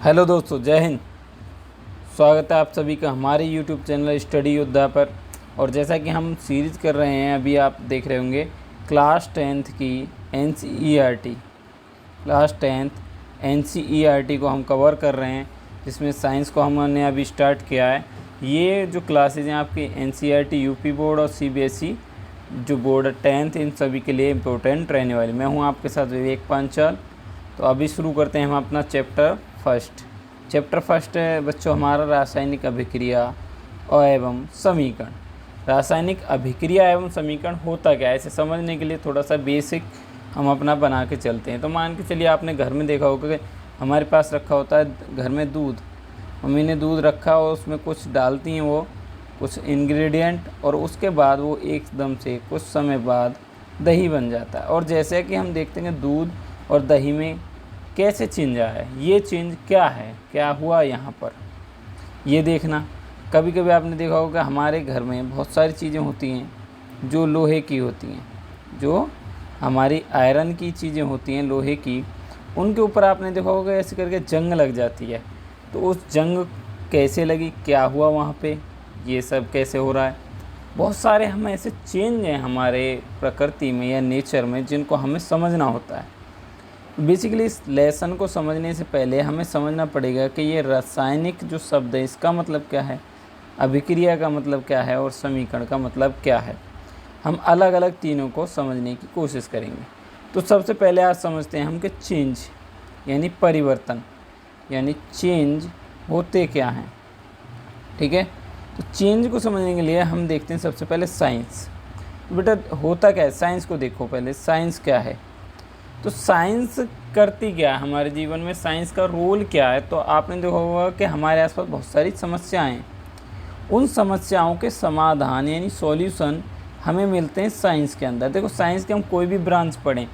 Hello दोस्तों, जय हिंद। स्वागत है आप सभी का हमारे यूट्यूब चैनल स्टडी योद्धा पर। और जैसा कि हम सीरीज़ कर रहे हैं, अभी आप देख रहे होंगे क्लास 10th की NCERT, क्लास 10th NCERT को हम कवर कर रहे हैं, जिसमें साइंस को हमने अभी स्टार्ट किया है। ये जो क्लासेज हैं आपकी NCERT यूपी बोर्ड और CBSE जो बोर्ड है 10th, इन सभी के लिए इम्पोर्टेंट रहने वाली। मैं हूँ आपके साथ विवेक पांचाल। तो अभी शुरू करते हैं हम अपना चैप्टर फर्स्ट है बच्चों हमारा रासायनिक अभिक्रिया एवं समीकरण। रासायनिक अभिक्रिया एवं समीकरण होता क्या है, इसे समझने के लिए थोड़ा सा बेसिक हम अपना बना के चलते हैं। तो मान के चलिए आपने घर में देखा होगा कि हमारे पास रखा होता है घर में दूध। मम्मी ने दूध रखा और उसमें कुछ डालती हैं वो कुछ इंग्रेडिएंट, और उसके बाद वो एकदम से कुछ समय बाद दही बन जाता है। और जैसे कि हम देखते हैं दूध और दही में कैसे चेंज आया है, ये चेंज क्या है, क्या हुआ यहाँ पर, ये देखना। कभी कभी आपने देखा होगा हमारे घर में बहुत सारी चीज़ें होती हैं जो लोहे की होती हैं, जो हमारी आयरन की चीज़ें होती हैं लोहे की, उनके ऊपर आपने देखा होगा ऐसे करके जंग लग जाती है। तो उस जंग कैसे लगी, क्या हुआ वहाँ पे, ये सब कैसे हो रहा है। बहुत सारे हम ऐसे चेंज हैं हमारे प्रकृति में या नेचर में जिनको हमें समझना होता है। बेसिकली इस लेसन को समझने से पहले हमें समझना पड़ेगा कि ये रासायनिक जो शब्द है इसका मतलब क्या है, अभिक्रिया का मतलब क्या है और समीकरण का मतलब क्या है। हम अलग अलग तीनों को समझने की कोशिश करेंगे। तो सबसे पहले आज समझते हैं हम कि चेंज यानी परिवर्तन, यानी चेंज होते क्या हैं। ठीक है, तो चेंज को समझने के लिए हम देखते हैं सबसे पहले साइंस। बेटा होता क्या है, साइंस को देखो पहले, साइंस क्या है। तो साइंस करती क्या है हमारे जीवन में, साइंस का रोल क्या है। तो आपने देखा होगा कि हमारे आसपास बहुत सारी समस्याएं हैं, उन समस्याओं के समाधान यानी सॉल्यूशन हमें मिलते हैं साइंस के अंदर। देखो साइंस के हम कोई भी ब्रांच पढ़ें,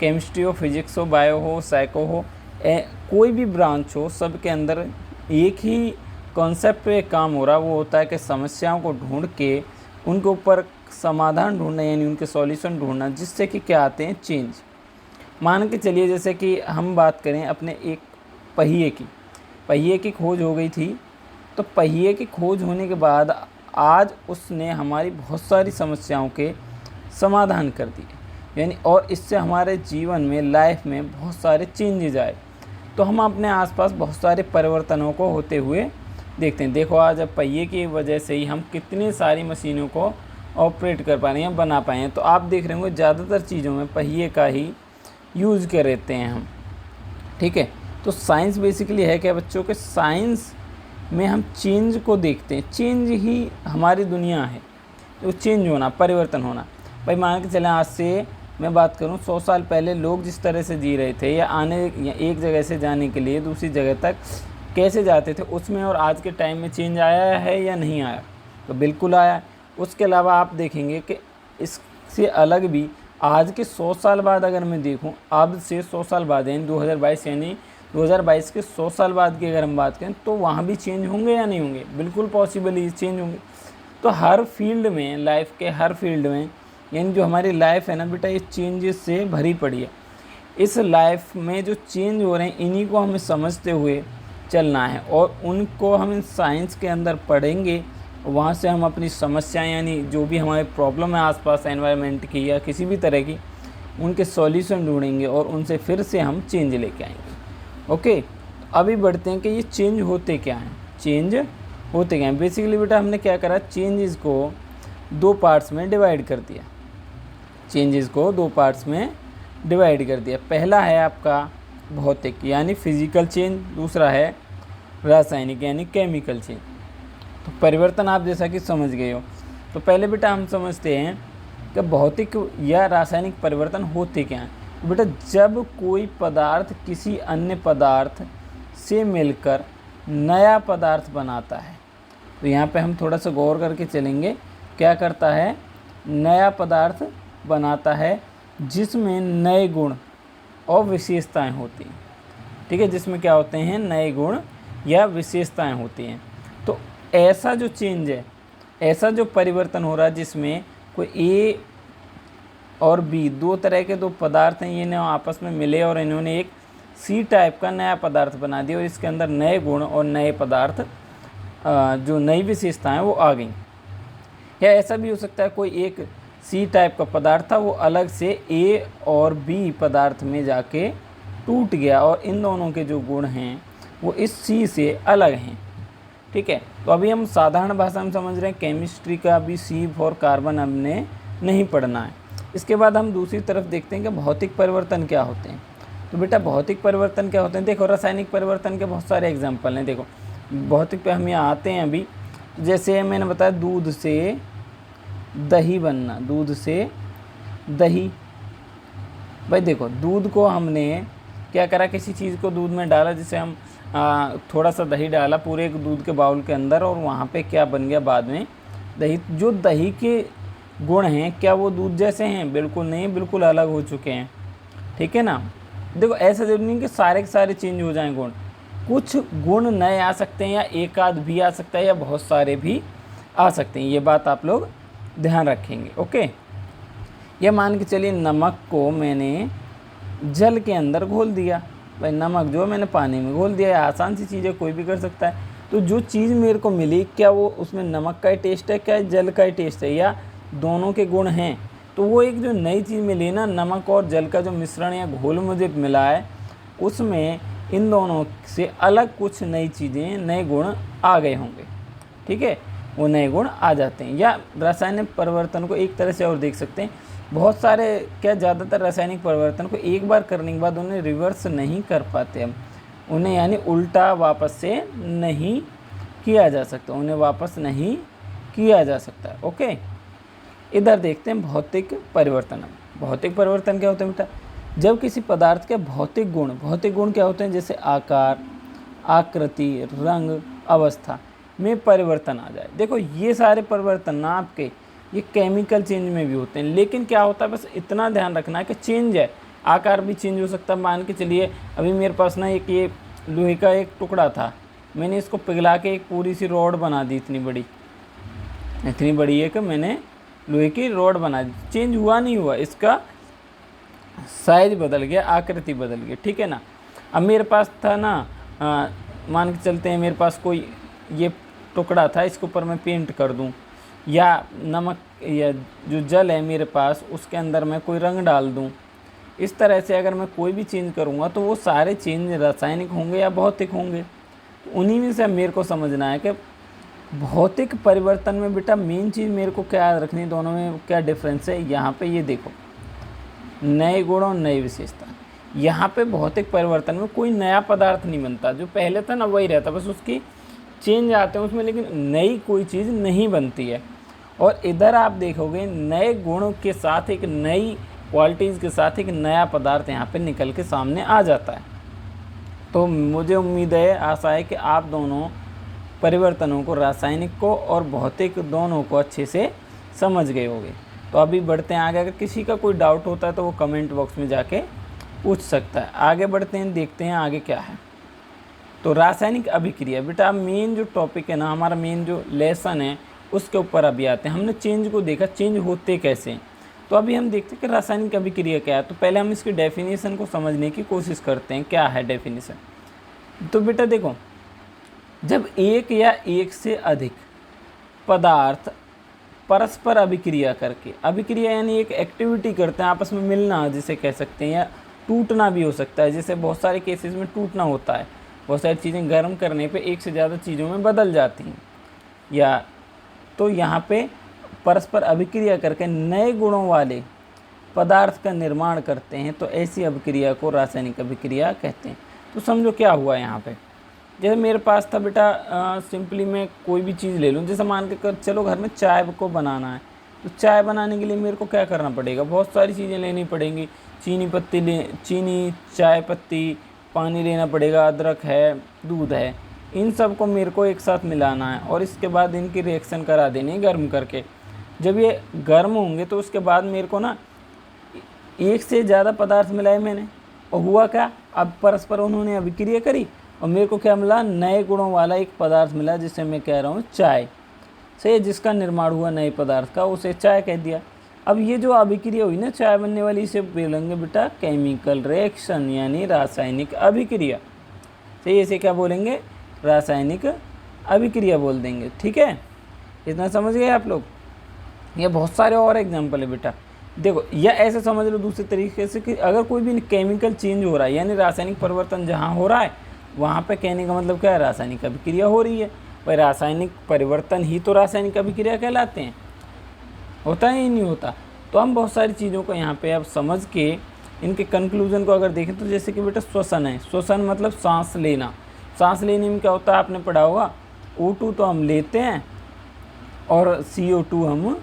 केमिस्ट्री हो, फिजिक्स हो, बायो हो, साइको हो, कोई भी ब्रांच हो, सब के अंदर एक ही कॉन्सेप्ट पे काम हो रहा है। वो होता है कि समस्याओं को ढूंढ के उनके ऊपर समाधान ढूंढना, यानी उनके सॉल्यूशन ढूंढना, जिससे कि क्या आते हैं चेंज। मान के चलिए जैसे कि हम बात करें अपने एक पहिए की खोज हो गई थी। तो पहिए की खोज होने के बाद आज उसने हमारी बहुत सारी समस्याओं के समाधान कर दिए, यानी और इससे हमारे जीवन में, लाइफ में बहुत सारे चेंजेज आए। तो हम अपने आसपास बहुत सारे परिवर्तनों को होते हुए देखते हैं। देखो आज अब पहिए की वजह से ही हम कितनी सारी मशीनों को ऑपरेट कर पा रहे हैं, बना पाए हैं। तो आप देख रहे होंगे ज़्यादातर चीज़ों में पहिए का ही यूज़ कर रहते हैं हम। ठीक है, तो साइंस बेसिकली है क्या बच्चों के, साइंस में हम चेंज को देखते हैं। चेंज ही हमारी दुनिया है, तो चेंज होना, परिवर्तन होना। भाई मान के चलें आज से मैं बात करूं 100 साल पहले लोग जिस तरह से जी रहे थे या एक जगह से जाने के लिए दूसरी जगह तक कैसे जाते थे, उसमें और आज के टाइम में चेंज आया है या नहीं आया। तो बिल्कुल आया। उसके अलावा आप देखेंगे कि इससे अलग भी आज के 100 साल बाद अगर मैं देखूं, अब से 100 साल बाद यानी 2022, यानी 2022 के 100 साल बाद की अगर हम बात करें, तो वहाँ भी चेंज होंगे या नहीं होंगे, बिल्कुल पॉसिबल ही चेंज होंगे। तो हर फील्ड में, लाइफ के हर फील्ड में, यानी जो हमारी लाइफ है ना बेटा, ये चेंजेस से भरी पड़ी है। इस लाइफ में जो चेंज हो रहे हैं इन्हीं को हमें समझते हुए चलना है, और उनको हम साइंस के अंदर पढ़ेंगे। वहाँ से हम अपनी समस्याएं, यानी जो भी हमारे प्रॉब्लम है आसपास एनवायरनमेंट की या किसी भी तरह की, उनके सॉल्यूशन ढूंढेंगे और उनसे फिर से हम चेंज लेके आएंगे। ओके, अभी बढ़ते हैं कि ये चेंज होते क्या हैं। चेंज होते क्या हैं बेसिकली बेटा, हमने क्या करा, चेंजेस को दो पार्ट्स में डिवाइड कर दिया। चेंजेस को दो पार्ट्स में डिवाइड कर दिया। पहला है आपका भौतिक यानी फिजिकल चेंज, दूसरा है रासायनिक यानी केमिकल चेंज। तो परिवर्तन आप जैसा कि समझ गए हो। तो पहले बेटा हम समझते हैं कि भौतिक या रासायनिक परिवर्तन होते क्या हैं। बेटा जब कोई पदार्थ किसी अन्य पदार्थ से मिलकर नया पदार्थ बनाता है, तो यहाँ पे हम थोड़ा सा गौर करके चलेंगे। क्या करता है, नया पदार्थ बनाता है जिसमें नए गुण और विशेषताएं होती हैं। ठीक है, जिसमें क्या होते हैं, नए गुण या विशेषताएं होती हैं। तो ऐसा जो चेंज है, ऐसा जो परिवर्तन हो रहा है जिसमें कोई ए और बी, दो तरह के दो पदार्थ हैं, ये आपस में मिले और इन्होंने एक सी टाइप का नया पदार्थ बना दिया और इसके अंदर नए गुण और नए पदार्थ जो नई विशेषताएं वो आ गई। या ऐसा भी हो सकता है कोई एक सी टाइप का पदार्थ था, वो अलग से ए और बी पदार्थ में जाके टूट गया और इन दोनों के जो गुण हैं वो इस सी से अलग हैं। ठीक है, तो अभी हम साधारण भाषा में समझ रहे हैं, केमिस्ट्री का भी सी फॉर कार्बन हमने नहीं पढ़ना है। इसके बाद हम दूसरी तरफ देखते हैं कि भौतिक परिवर्तन क्या होते हैं। तो बेटा भौतिक परिवर्तन क्या होते हैं, देखो रासायनिक परिवर्तन के बहुत सारे एग्जाम्पल हैं। देखो भौतिक पे हम यहाँ आते हैं अभी, जैसे मैंने बताया दूध से दही बनना, दूध से दही। भाई देखो दूध को हमने क्या करा, किसी चीज़ को दूध में डाला, जैसे हम थोड़ा सा दही डाला पूरे एक दूध के बाउल के अंदर और वहाँ पे क्या बन गया बाद में दही। जो दही के गुण हैं क्या वो दूध जैसे हैं? बिल्कुल नहीं, बिल्कुल अलग हो चुके हैं। ठीक है ना। देखो ऐसा जरूरी नहीं कि सारे के सारे चेंज हो जाएं गुण, कुछ गुण नए आ सकते हैं या एक आध भी आ सकता है या बहुत सारे भी आ सकते हैं। ये बात आप लोग ध्यान रखेंगे। ओके, ये मान के चलिए नमक को मैंने जल के अंदर घोल दिया। भाई नमक जो मैंने पानी में घोल दिया, आसान सी चीज़ है, कोई भी कर सकता है। तो जो चीज़ मेरे को मिली क्या वो उसमें नमक का ही टेस्ट है, क्या जल का ही टेस्ट है, या दोनों के गुण हैं? तो वो एक जो नई चीज़ मिली ना, नमक और जल का जो मिश्रण या घोल मुझे मिला है, उसमें इन दोनों से अलग कुछ नई चीज़ें, नए गुण आ गए होंगे। ठीक है, वो नए गुण आ जाते हैं। या रासायनिक परिवर्तन को एक तरह से और देख सकते हैं, बहुत सारे क्या ज़्यादातर रासायनिक परिवर्तन को एक बार करने के बाद उन्हें रिवर्स नहीं कर पाते हम, उन्हें यानी उल्टा वापस से नहीं किया जा सकता, उन्हें वापस नहीं किया जा सकता। ओके, इधर देखते हैं भौतिक परिवर्तन। भौतिक परिवर्तन क्या होता है बेटा? जब किसी पदार्थ के भौतिक गुण क्या होते हैं, जैसे आकार, आकृति, रंग, अवस्था में परिवर्तन आ जाए। देखो ये सारे परिवर्तन ना आपके ये केमिकल चेंज में भी होते हैं, लेकिन क्या होता है बस इतना ध्यान रखना है कि चेंज है, आकार भी चेंज हो सकता है। मान के चलिए अभी मेरे पास ना एक ये लोहे का एक टुकड़ा था, मैंने इसको पिघला के एक पूरी सी रॉड बना दी, इतनी बड़ी है कि मैंने लोहे की रॉड बना दी। चेंज हुआ नहीं हुआ, इसका साइज बदल गया, आकृति बदल गई। ठीक है ना। अब मेरे पास था ना मान के चलते हैं मेरे पास कोई ये टुकड़ा था, इसके ऊपर मैं पेंट कर दूं, या नमक या जो जल है मेरे पास उसके अंदर मैं कोई रंग डाल दूं। इस तरह से अगर मैं कोई भी चेंज करूंगा तो वो सारे चेंज रासायनिक होंगे या भौतिक होंगे। उन्हीं में से मेरे को समझना है कि भौतिक परिवर्तन में बेटा मेन चीज़ मेरे को क्या याद रखनी, दोनों में क्या डिफरेंस है। यहाँ पे ये देखो नए गुण और नई विशेषता। यहाँ पे भौतिक परिवर्तन में कोई नया पदार्थ नहीं बनता, जो पहले था ना वही रहता, बस उसकी चेंज आते हैं उसमें, लेकिन नई कोई चीज़ नहीं बनती है। और इधर आप देखोगे नए गुणों के साथ एक नई क्वालिटीज़ के साथ एक नया पदार्थ यहाँ पे निकल के सामने आ जाता है। तो मुझे उम्मीद है, आशा है कि आप दोनों परिवर्तनों को, रासायनिक को और भौतिक दोनों को अच्छे से समझ गए होंगे। तो अभी बढ़ते हैं आगे। अगर किसी का कोई डाउट होता है तो वो कमेंट बॉक्स में जाके पूछ सकता है। आगे बढ़ते हैं, देखते हैं आगे क्या है। तो रासायनिक अभिक्रिया बेटा मेन जो टॉपिक है ना, हमारा मेन जो लेसन है उसके ऊपर अभी आते हैं। हमने चेंज को देखा, चेंज होते कैसे हैं। तो अभी हम देखते हैं कि रासायनिक अभिक्रिया क्या है। तो पहले हम इसकी डेफिनेशन को समझने की कोशिश करते हैं, क्या है डेफिनेशन। तो बेटा देखो, जब एक या एक से अधिक पदार्थ परस्पर अभिक्रिया करके, अभिक्रिया यानी एक एक्टिविटी करते हैं, आपस में मिलना जिसे कह सकते हैं, या टूटना भी हो सकता है। जैसे बहुत सारे केसेस में टूटना होता है, बहुत सारी चीज़ें गर्म करने पे एक से ज़्यादा चीज़ों में बदल जाती हैं, या तो यहाँ पे परस्पर अभिक्रिया करके नए गुणों वाले पदार्थ का निर्माण करते हैं, तो ऐसी अभिक्रिया को रासायनिक अभिक्रिया कहते हैं। तो समझो क्या हुआ यहाँ पे। जैसे मेरे पास था बेटा सिंपली मैं कोई भी चीज़ ले लूँ, जैसे मान के चलो घर में चाय को बनाना है, तो चाय बनाने के लिए मेरे को क्या करना पड़ेगा, बहुत सारी चीज़ें लेनी पड़ेंगी। चीनी, चाय पत्ती, पानी लेना पड़ेगा, अदरक है, दूध है, इन सब को मेरे को एक साथ मिलाना है और इसके बाद इनकी रिएक्शन करा देनी है गर्म करके। जब ये गर्म होंगे तो उसके बाद मेरे को ना एक से ज़्यादा पदार्थ मिलाए मैंने, और हुआ क्या, अब परस्पर उन्होंने अभिक्रिया करी और मेरे को क्या मिला, नए गुणों वाला एक पदार्थ मिला, जिसे मैं कह रहा हूँ चाय से, जिसका निर्माण हुआ नए पदार्थ का, उसे चाय कह दिया। अब ये जो अभिक्रिया हुई ना चाय बनने वाली, इसे बोलेंगे बेटा केमिकल रिएक्शन यानी रासायनिक अभिक्रिया। तो इसे क्या बोलेंगे, रासायनिक अभिक्रिया बोल देंगे। ठीक है, इतना समझ गए आप लोग। ये बहुत सारे और एग्जाम्पल है बेटा। देखो या ऐसे समझ लो दूसरे तरीके से कि अगर कोई भी केमिकल चेंज हो रहा है यानी रासायनिक परिवर्तन जहाँ हो रहा है वहाँ पे कहने का मतलब क्या है, रासायनिक अभिक्रिया हो रही है। भाई रासायनिक परिवर्तन ही तो रासायनिक अभिक्रिया कहलाते हैं, होता है ही नहीं होता। तो हम बहुत सारी चीज़ों को यहाँ पे अब समझ के इनके कंक्लूजन को अगर देखें तो जैसे कि बेटा श्वसन है, श्वसन मतलब सांस लेना। सांस लेने में क्या होता है आपने पढ़ा होगा, O2 तो हम लेते हैं और CO2 हम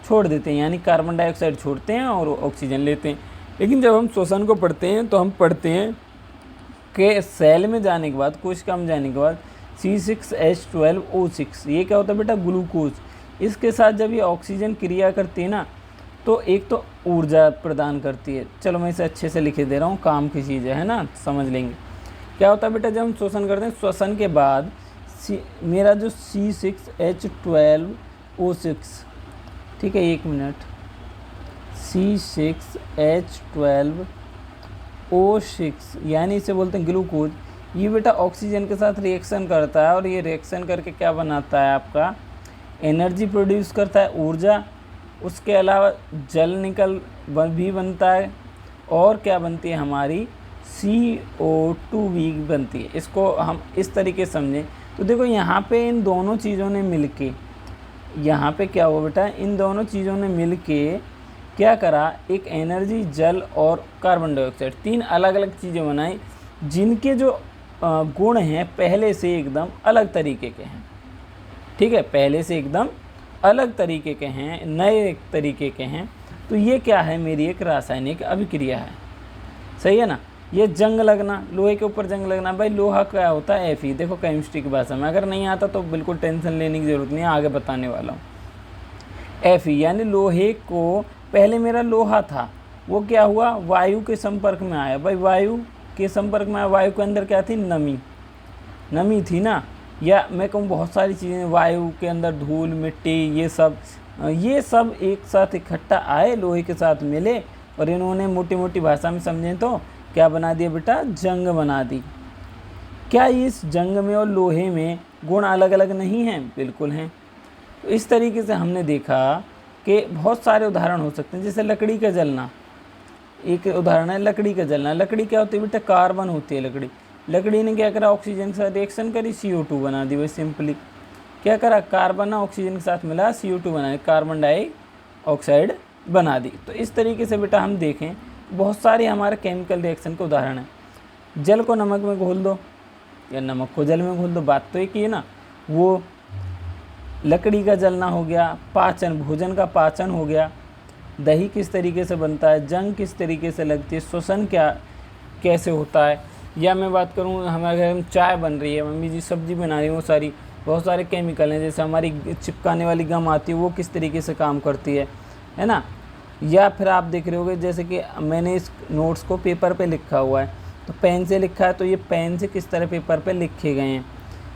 छोड़ देते हैं, यानी कार्बन डाइऑक्साइड छोड़ते हैं और ऑक्सीजन लेते हैं। लेकिन जब हम श्वसन को पढ़ते हैं तो हम पढ़ते हैं कि सेल में जाने के बाद, कोशिका में जाने के बाद C6H12O6 ये क्या होता है बेटा, ग्लूकोज। इसके साथ जब ये ऑक्सीजन क्रिया करती है ना तो एक तो ऊर्जा प्रदान करती है। चलो मैं इसे अच्छे से लिखे दे रहा हूँ, काम की चीज़ है ना, समझ लेंगे। क्या होता है बेटा, जब हम श्वसन करते हैं, श्वसन के बाद मेरा जो C6H12O6, ठीक है, 1 मिनट, C6H12O6 यानी इसे बोलते हैं ग्लूकोज। ये बेटा ऑक्सीजन के साथ रिएक्शन करता है और ये रिएक्शन करके क्या बनाता है, आपका एनर्जी प्रोड्यूस करता है, ऊर्जा। उसके अलावा जल निकल भी बनता है और क्या बनती है, हमारी CO2 भी बनती है। इसको हम इस तरीके से समझें तो देखो यहाँ पे इन दोनों चीज़ों ने मिलके, यहाँ पे क्या हुआ बेटा, इन दोनों चीज़ों ने मिलके क्या करा, एक एनर्जी, जल और कार्बन डाइऑक्साइड, 3 अलग अलग चीज़ें बनाई जिनके जो गुण हैं पहले से एकदम अलग तरीके के हैं। ठीक है, पहले से एकदम अलग तरीके के हैं, नए तरीके के हैं। तो ये क्या है, मेरी एक रासायनिक अभिक्रिया है। सही है ना। ये जंग लगना, लोहे के ऊपर जंग लगना, भाई लोहा क्या होता है, Fe। देखो केमिस्ट्री की भाषा में, अगर नहीं आता तो बिल्कुल टेंशन लेने की ज़रूरत नहीं है, आगे बताने वाला हूँ। Fe यानी लोहे को, पहले मेरा लोहा था, वो क्या हुआ, वायु के संपर्क में आया। भाई वायु के संपर्क में आया, वायु के अंदर क्या थी, नमी थी ना, या मैं कहूँ बहुत सारी चीज़ें, वायु के अंदर धूल, मिट्टी, ये सब एक साथ इकट्ठा आए, लोहे के साथ मिले और इन्होंने मोटी मोटी भाषा में समझें तो क्या बना दिया बेटा, जंग बना दी। क्या इस जंग में और लोहे में गुण अलग अलग नहीं हैं, बिल्कुल हैं। तो इस तरीके से हमने देखा कि बहुत सारे उदाहरण हो सकते हैं, जैसे लकड़ी का जलना, एक उदाहरण है लकड़ी का जलना। लकड़ी क्या होती है बेटा, कार्बन होती है लकड़ी ने क्या करा, ऑक्सीजन के साथ रिएक्शन करी, CO2 बना दी। वही सिंपली क्या करा, कार्बन ऑक्सीजन के साथ मिला, CO2 बना दी, कार्बन डाइऑक्साइड बना दी। तो इस तरीके से बेटा हम देखें बहुत सारे हमारे केमिकल रिएक्शन के उदाहरण हैं। जल को नमक में घोल दो या नमक को जल में घोल दो, बात तो एक ही है ना। वो लकड़ी का जलना हो गया, पाचन, भोजन का पाचन हो गया, दही किस तरीके से बनता है, जंग किस तरीके से लगती है, श्वसन क्या कैसे होता है। या मैं बात करूँ हमारे घर में चाय बन रही है, मम्मी जी सब्जी बना रही है, वो सारी बहुत सारे केमिकल हैं। जैसे हमारी चिपकाने वाली गम आती है, वो किस तरीके से काम करती है ना। या फिर आप देख रहे होगे जैसे कि मैंने इस नोट्स को पेपर पे लिखा हुआ है, तो पेन से लिखा है, तो ये पेन से किस तरह पेपर पे लिखे गए हैं,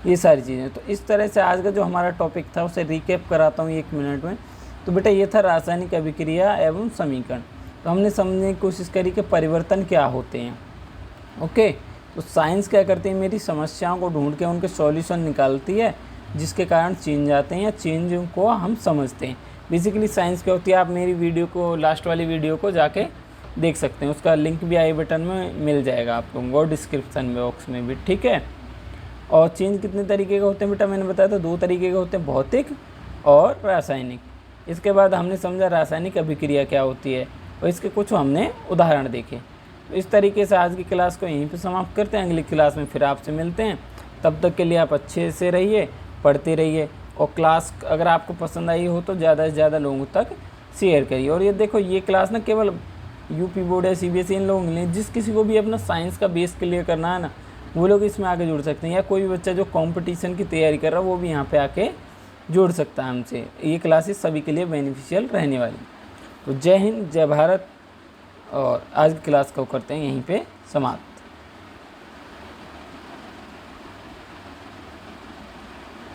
ये सारी चीज़ें। तो इस तरह से आज का जो हमारा टॉपिक था उसे रिकैप कराता हूँ 1 मिनट में। तो बेटा ये था रासायनिक अभिक्रिया एवं समीकरण। तो हमने समझने की कोशिश करी कि परिवर्तन क्या होते हैं। ओके, तो साइंस क्या करती है, मेरी समस्याओं को ढूंढ के उनके सॉल्यूशन निकालती है, जिसके कारण चेंज आते हैं या चेंज को हम समझते हैं। बेसिकली साइंस क्या होती है, आप मेरी वीडियो को, लास्ट वाली वीडियो को जाके देख सकते हैं, उसका लिंक भी आई बटन में मिल जाएगा आप लोगों को, डिस्क्रिप्शन बॉक्स में भी। ठीक है। और चेंज कितने तरीके के होते हैं बेटा, मैंने बताया था 2 तरीके के होते हैं, भौतिक और रासायनिक। इसके बाद हमने समझा रासायनिक अभिक्रिया क्या होती है और इसके कुछ हमने उदाहरण देखे। तो इस तरीके से आज की क्लास को यहीं पे समाप्त करते हैं। अगली क्लास में फिर आपसे मिलते हैं। तब तक के लिए आप अच्छे से रहिए, पढ़ते रहिए, और क्लास अगर आपको पसंद आई हो तो ज़्यादा से ज़्यादा लोगों तक शेयर करिए। और ये देखो, ये क्लास ना केवल यूपी बोर्ड या CBSE इन लोगों के लिए, जिस किसी को भी अपना साइंस का बेस क्लियर करना है ना, वो लोग इसमें आके जुड़ सकते हैं। या कोई भी बच्चा जो कंपटीशन की तैयारी कर रहा है वो भी यहाँ पे आके जुड़ सकता है हमसे। ये क्लासेस सभी के लिए बेनिफिशियल रहने वाली। तो जय हिंद, जय भारत। और आज की क्लास को करते हैं यहीं पे समाप्त।